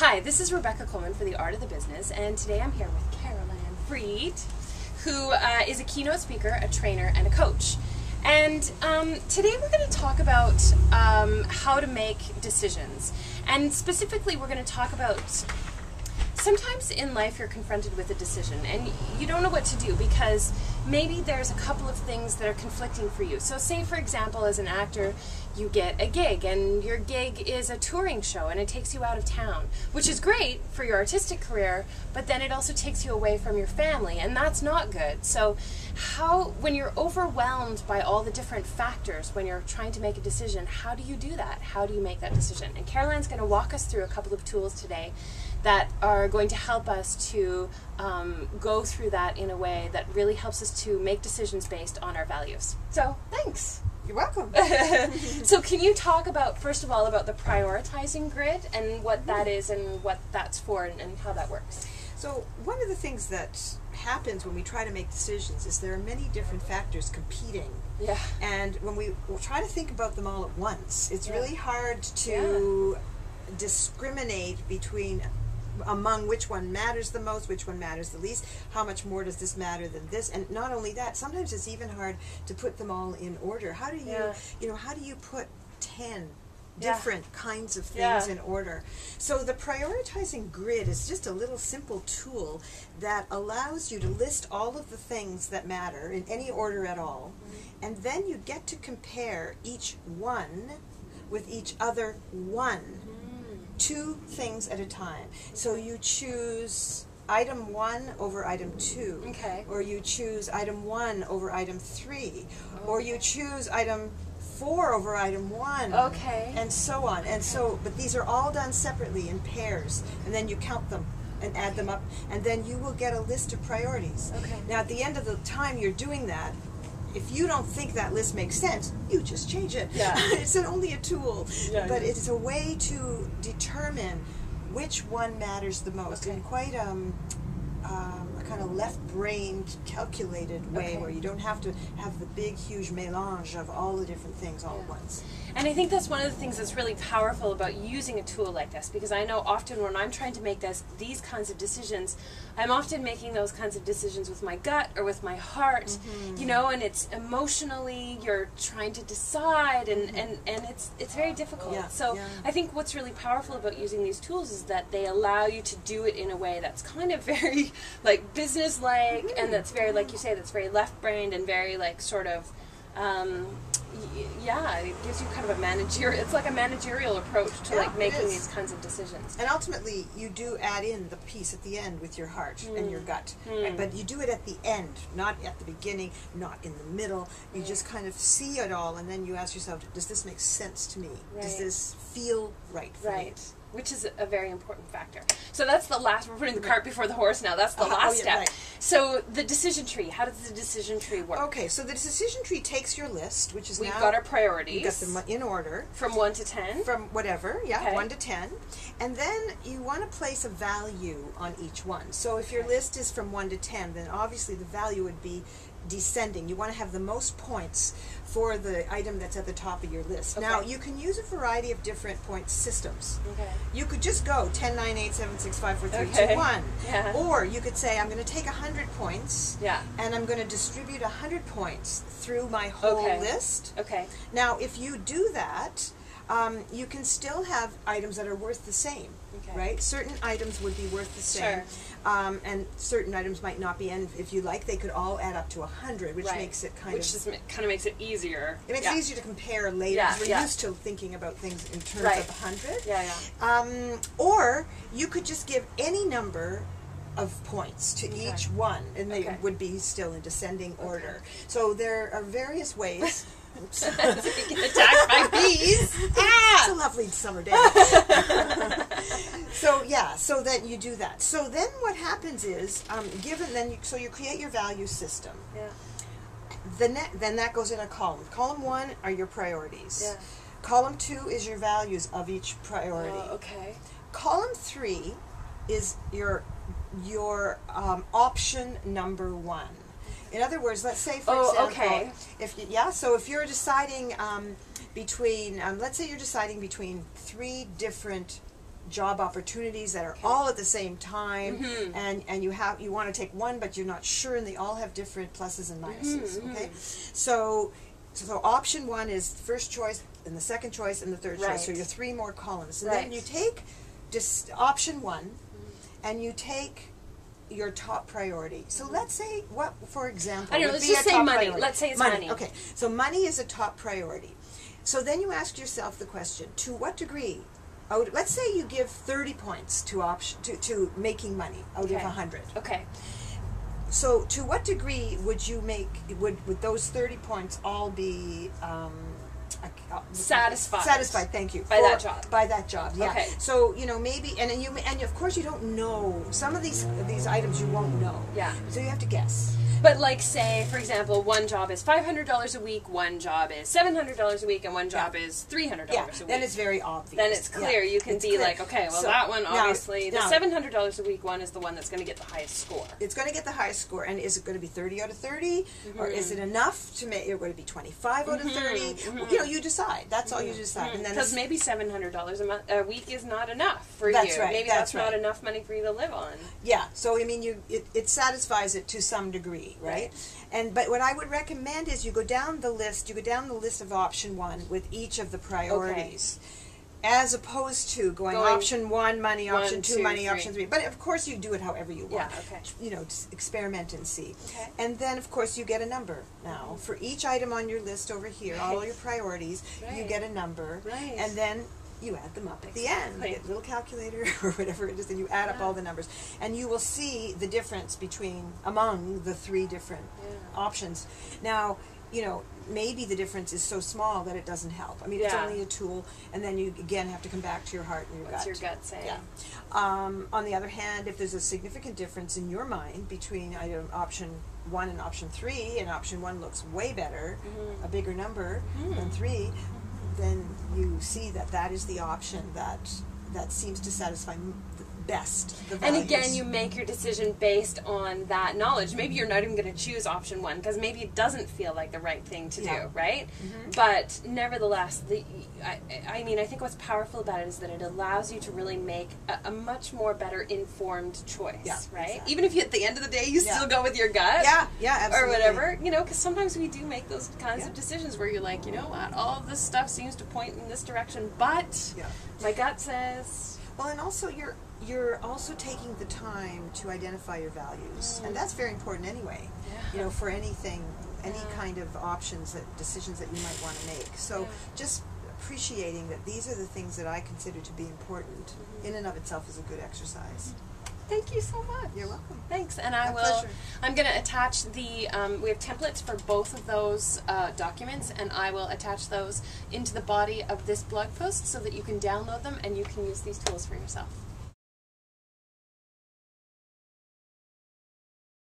Hi, this is Rebecca Coleman for The Art of the Business, and today I'm here with Caroline Freed, who is a keynote speaker, a trainer, and a coach. And today we're going to talk about how to make decisions. And specifically, we're going to talk about sometimes in life you're confronted with a decision and you don't know what to do because maybe there's a couple of things that are conflicting for you. So say, for example, as an actor, you get a gig and your gig is a touring show and it takes you out of town, which is great for your artistic career, but then it also takes you away from your family, and that's not good. So when you're overwhelmed by all the different factors, when you're trying to make a decision, how do you do that? How do you make that decision? And Caroline's going to walk us through a couple of tools today that are going to help us to go through that in a way that really helps us to make decisions based on our values. So, thanks. You're welcome. So can you talk about, first of all, about the prioritizing grid and what that is and what that's for and how that works? So one of the things that happens when we try to make decisions is there are many different factors competing. Yeah. And when we try to think about them all at once, it's really hard to discriminate among which one matters the most, which one matters the least, how much more does this matter than this, and not only that, sometimes it's even hard to put them all in order. How do you, how do you put 10 different kinds of things in order? So the prioritizing grid is just a little simple tool that allows you to list all of the things that matter in any order at all, and then you get to compare each one with each other one. 2 things at a time. So you choose item 1 over item 2, or you choose item 1 over item 3, or you choose item 4 over item 1, and so on. And so, but these are all done separately in pairs, and then you count them and add them up, and then you will get a list of priorities. Now, at the end of the time you're doing that, if you don't think that list makes sense, you just change it. It's only a tool, but it's a way to determine which one matters the most in quite a kind of left-brained, calculated way where you don't have to have the big, huge mélange of all the different things all at once. And I think that's one of the things that's really powerful about using a tool like this, because I know often when I'm trying to make these kinds of decisions, I'm often making those kinds of decisions with my gut or with my heart, you know, and it's emotionally, you're trying to decide, and it's very difficult. So I think what's really powerful about using these tools is that they allow you to do it in a way that's kind of very like business-like, and that's very, like you say, that's very left-brained and very like sort of it gives you kind of a it's like a managerial approach to like making these kinds of decisions. And ultimately, you do add in the piece at the end with your heart and your gut. Right? But you do it at the end, not at the beginning, not in the middle. You just kind of see it all, and then you ask yourself, does this make sense to me? Does this feel right for me? Which is a very important factor. So that's the last, we're putting the cart before the horse now, that's the last step. So the decision tree, how does the decision tree work? Okay, so the decision tree takes your list, which is We've got our priorities. We've got them in order. From 1 to 10? From whatever, 1 to 10. And then you want to place a value on each one. So if your list is from 1 to 10, then obviously the value would be descending. You want to have the most points for the item that's at the top of your list. Now, you can use a variety of different point systems. You could just go 10, 9, 8, 7, 6, 5, 4, 3, 2, 1. Or you could say, I'm going to take 100 points, and I'm going to distribute 100 points through my whole list. Now, if you do that, you can still have items that are worth the same, right? Certain items would be worth the same, and certain items might not be. And if you like, they could all add up to 100, which makes it kind of makes it easier. It makes it easier to compare later. We're used to thinking about things in terms of 100. Or you could just give any number of points to each one, and they would be still in descending order. So there are various ways. Oops. Get attacked by bees. It's a lovely summer day. So then you do that. So then what happens is, so you create your value system. Then that goes in a column. Column 1 are your priorities. Column 2 is your values of each priority. Column 3 is your option number 1. In other words, let's say, for example, if you're deciding between, let's say you're deciding between 3 different job opportunities that are all at the same time, and you want to take one, but you're not sure, and they all have different pluses and minuses. Okay, so option one is the first choice, and the second choice, and the third choice. So you're 3 more columns, and then you take just option one, and you take your top priority. So let's say, what, for example, I don't know, let's just say money. Priority. Let's say it's money. Okay, so money is a top priority. So then you ask yourself the question: to what degree? Let's say you give 30 points to making money out of 100. Okay. So to what degree would you would those 30 points all be satisfied? Satisfied, thank you. By that job. By that job, yeah. Okay. So, maybe, and of course you don't know, some of these items you won't know. Yeah. So you have to guess. But like, say, for example, one job is $500 a week, one job is $700 a week, and one job is $300 a week. Then it's very obvious. Then it's clear. You can be like, okay, well, so, that one, obviously, the $700 a week one is the one that's going to get the highest score. It's going to get the highest score, and is it going to be 30 out of 30, or is it enough to make, you're going to be 25 out of 30? You decide. That's all you decide. And then because maybe $700 a week is not enough for you. That's right. Maybe that's not enough money for you to live on. Yeah. So I mean, it satisfies it to some degree, right? But what I would recommend is you go down the list. You go down the list of option one with each of the priorities. As opposed to going option one, money, option two, money, option three. But of course you do it however you want. Yeah, okay. Just experiment and see. Okay. And then of course you get a number now. For each item on your list over here, all your priorities, you get a number. Right. And then you add them up at the end. You get a little calculator or whatever it is, and you add up all the numbers. And you will see the difference among the 3 different options. Now, maybe the difference is so small that it doesn't help. I mean, it's only a tool, and then you again have to come back to your heart and your gut. What's your gut saying? Yeah. On the other hand, if there's a significant difference in your mind between option 1 and option 3, and option 1 looks way better, a bigger number than 3, then you see that is the option that seems to satisfy best the values. And again, you make your decision based on that knowledge. Maybe you're not even going to choose option 1 because maybe it doesn't feel like the right thing to do, right? But nevertheless, I think what's powerful about it is that it allows you to really make a much more better informed choice, right? Exactly. Even if at the end of the day you still go with your gut, absolutely. or whatever, because sometimes we do make those kinds of decisions where you're like, you know what, all of this stuff seems to point in this direction, but my gut says. Well, and also you're also taking the time to identify your values, and that's very important anyway. For anything, any kind of decisions that you might want to make. So just appreciating that these are the things that I consider to be important in and of itself is a good exercise. Thank you so much. You're welcome. Thanks. And pleasure. I'm going to attach we have templates for both of those documents, and I will attach those into the body of this blog post so that you can download them and you can use these tools for yourself.